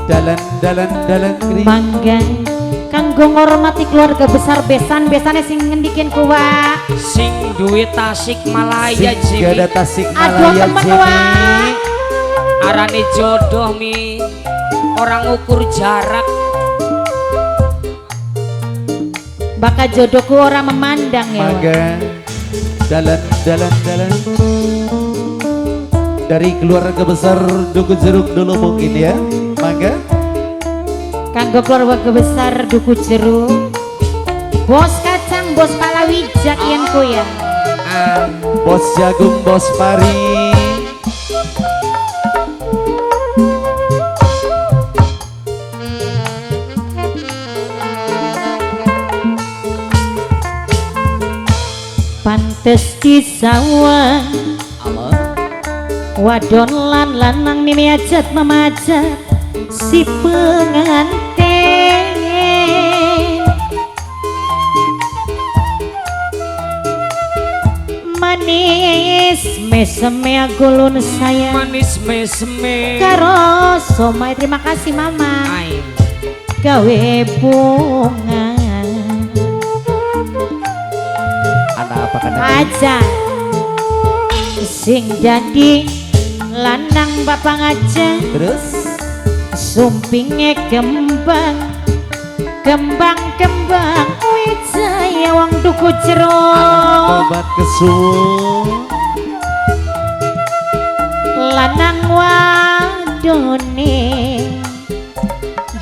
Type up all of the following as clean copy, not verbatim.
dalan mangga kanggo ngormati keluarga besar besane sing ngendikin kuwa sing duwe Tasik Malaya sing ada Tasik aduh Malaya temen wa arane jodoh mi orang ukur jarak bakal jodohku orang memandang ya mangga dalan dari keluarga besar Duku Jeruk dulu mungkin ya mangga kanggo keluarga besar Duku Jeruk bos kacang bos palawijak yang ku ya bos jagung bos pari pantes di sawah wadon lan lanang mimi ajat memajat si pengantin manis meseme agulun saya manis meseme karo somai terima kasih mama gawe bunga anak apa kan aja sing jadi lanang bapak ngaja terus sumpinge kembang wijaya wong Duku Jeruk obat kesul lanang wadone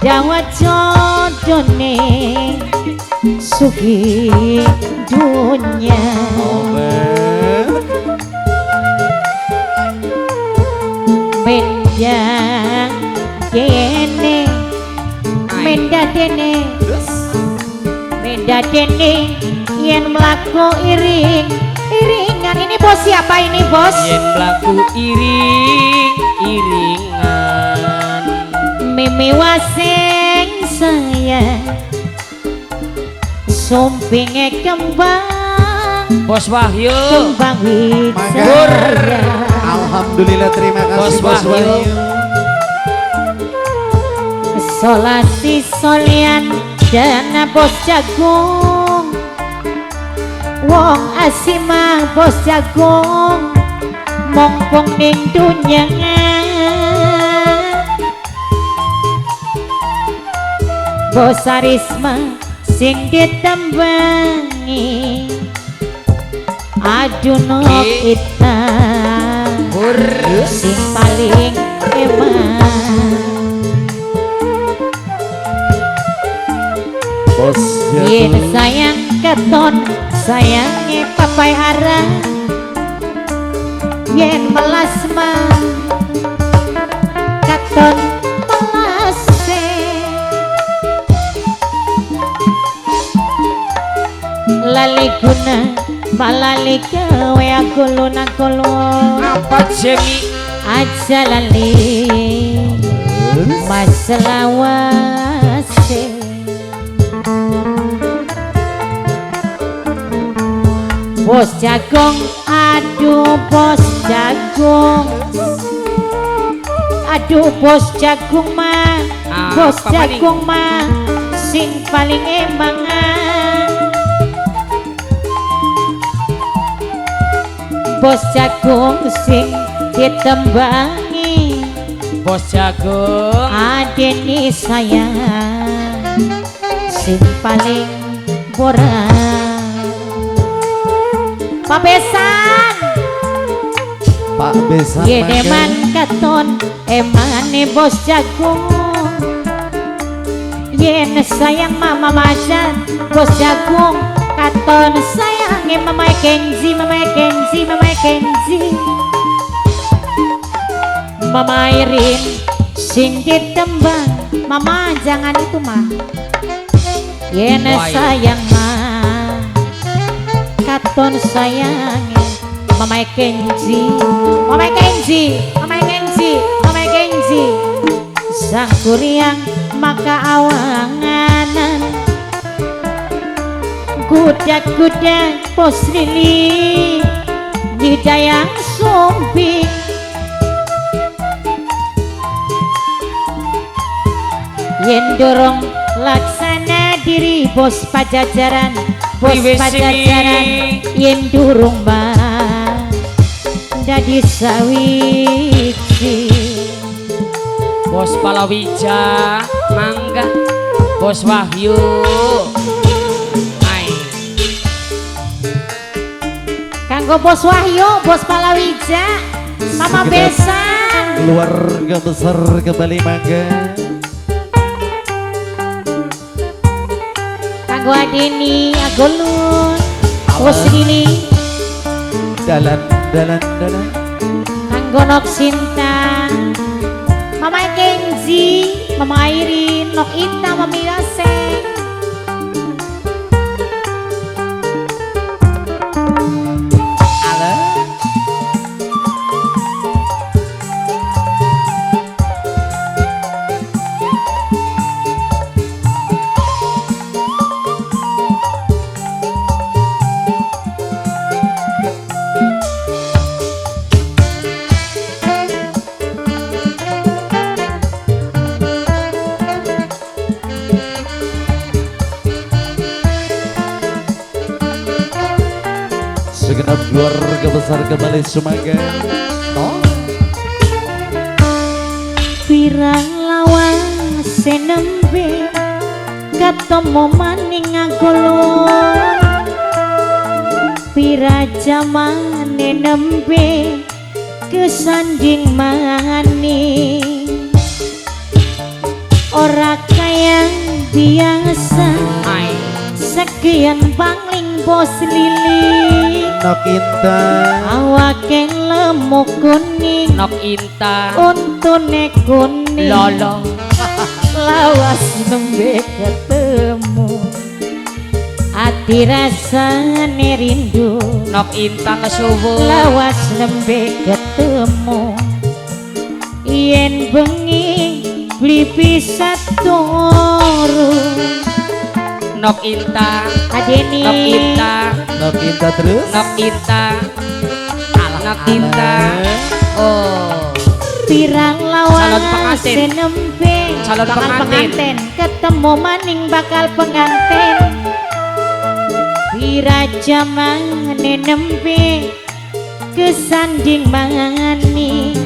dawat jodone sugi dunya obat menda dene yen mlaku iringan ini bos siapa ini bos yen mlaku iringan mimi waseng saya sumpinge kembang Bos Wahyu kembang wijaya alhamdulillah terima kasih Bos Wahyu solasi solian dana bos jagung wong asimah bos jagung mongkong ning dunya bos arisma sing ditembangi aduh kita sing paling emang bos yen sayang keton sayangi papai arah yen melas mah keton melase lali guna balali gawe agulun apa jemi aja lali masalah wase bos jagung aduh bos jagung mah bos jagung mah sing paling emang bos jagung sing ditembangi Bos Jagung adeni saya sing paling borak Pak Besan yen eman katon emane bos jagung yen sayang mama macan bos jagung katon sayange mama Kenzi mama Irin sing ditembang mama jangan itu mah yen sayang mah katon sayange mama Kenzi sang kuriang maka awanganan gudak pos lili di dayang sumping yen dorong laksana diri bos pajajaran, bos Wiwis pajajaran ini. yen durung mah dadi sawiji. Bos Palawija mangga Bos Wahyu ai Kanggo bos Wahyu, bos Palawija, Mama Segenap Besan. keluarga besar kembali mangga. Kanggo Adeni, Agolun, bos Lili, Dalan. Kanggo Nok Sinta, Mama Kenzi, Mama Airin, Nok Inta, Mami Yaseng. Segenap keluarga besar kembali semoga. Oh. Pirang lawan senembe ketemu maning agolon, pira jamane nembe kesanding maning, ora kaya biasa ai sekian pangling bos Lili. Nok Inta. Awake lemu kuning, Nok Inta untune kuning, Lolo lawas nembe ketemu, ati rasane rindu. Nok Inta kesuwun Lawas nembe ketemu, yen bengi beli bisa turu. Nok Inta Adeni, Nok Inta Nok Inta terus. Nok Inta Nok Inta oh pirang Calon lawan pengantin. senembe Calon bakal pengantin. ketemu maning bakal pengantin, pira jamane nembe kesanding mani,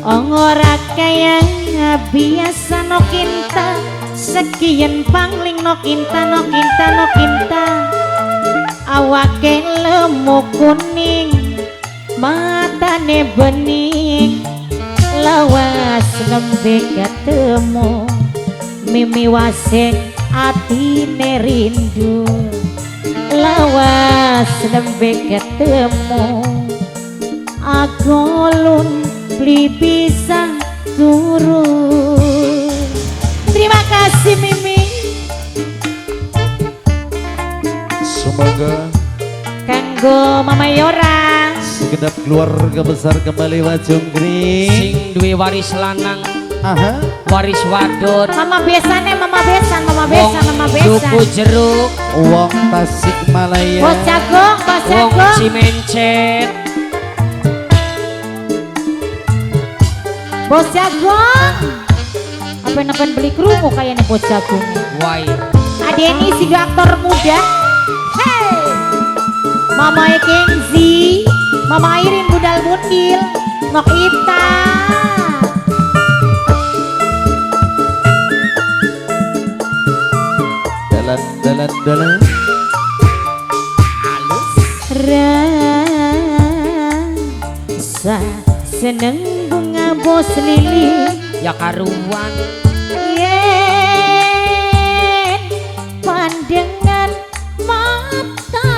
ora kaya biasa Nok Inta sekian pangling Nok Inta, Nok Inta, Nok Inta. Awake lemu kuning, matane bening, lawas nembe ketemu, mimi wasek atine rindu. Lawas nembe ketemu, agolun beli bisa turun. Terima kasih Mimi. Semoga Kanggo Mama Yora, segenap keluarga besar kembali wajunggring. sing duwe waris lanang Aha. waris wadon Mama Besane, Mama Besan, Mama Besan, Mama Besan. Duku Jeruk Wong Tasik Malaya. Bos Jagung, Bos wong Jagung. Cimencet Bos Jagung. Apa beli kerungu kayaknya Bos Jagung. wai Adeni si aktor muda. Hey. Mama Kenzi, Mama Airin budal mundil, Nok Ita. Dalan. Rasa seneng bunga bos lili, ya karuan yen pandangan mata.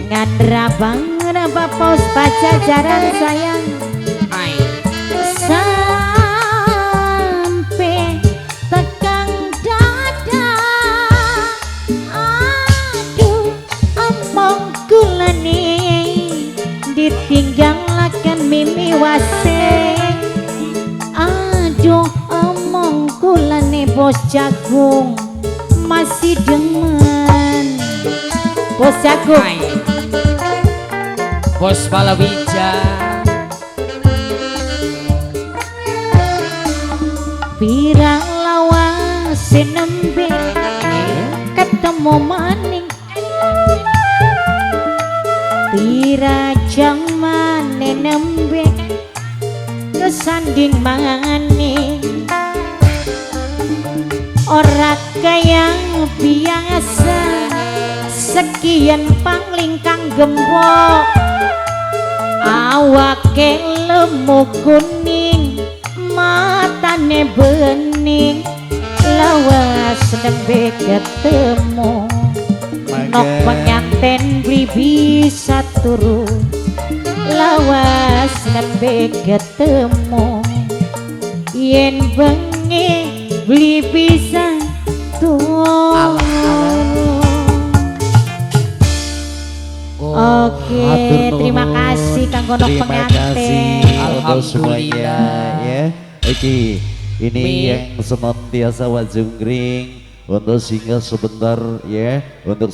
Ngandra banget pos pajajaran sayang, ai sampai tegang dada. Aduh omong kulane ditinggalkan mimi waseng. Aduh omong kulane Bos Jagung masih demen. Bos Jagung Ai. Bos Palawija. pirang lawas nembe ketemu maning pirajang mane nembe kesanding maning ora kaya biasa sekian panglingkang gembok awake lemu kuning matane bening lawas nembe ketemu nok penganten beli bisa turu lawas nembe ketemu yen bengi beli bisa turu. Oke, Hatur terima nuhun. kasih kanggo nok Terima penganten. kasih untuk semuanya Alhamdulillah. ya. Oke, ini Mi. yang senantiasa wajungkring untuk singgah sebentar ya untuk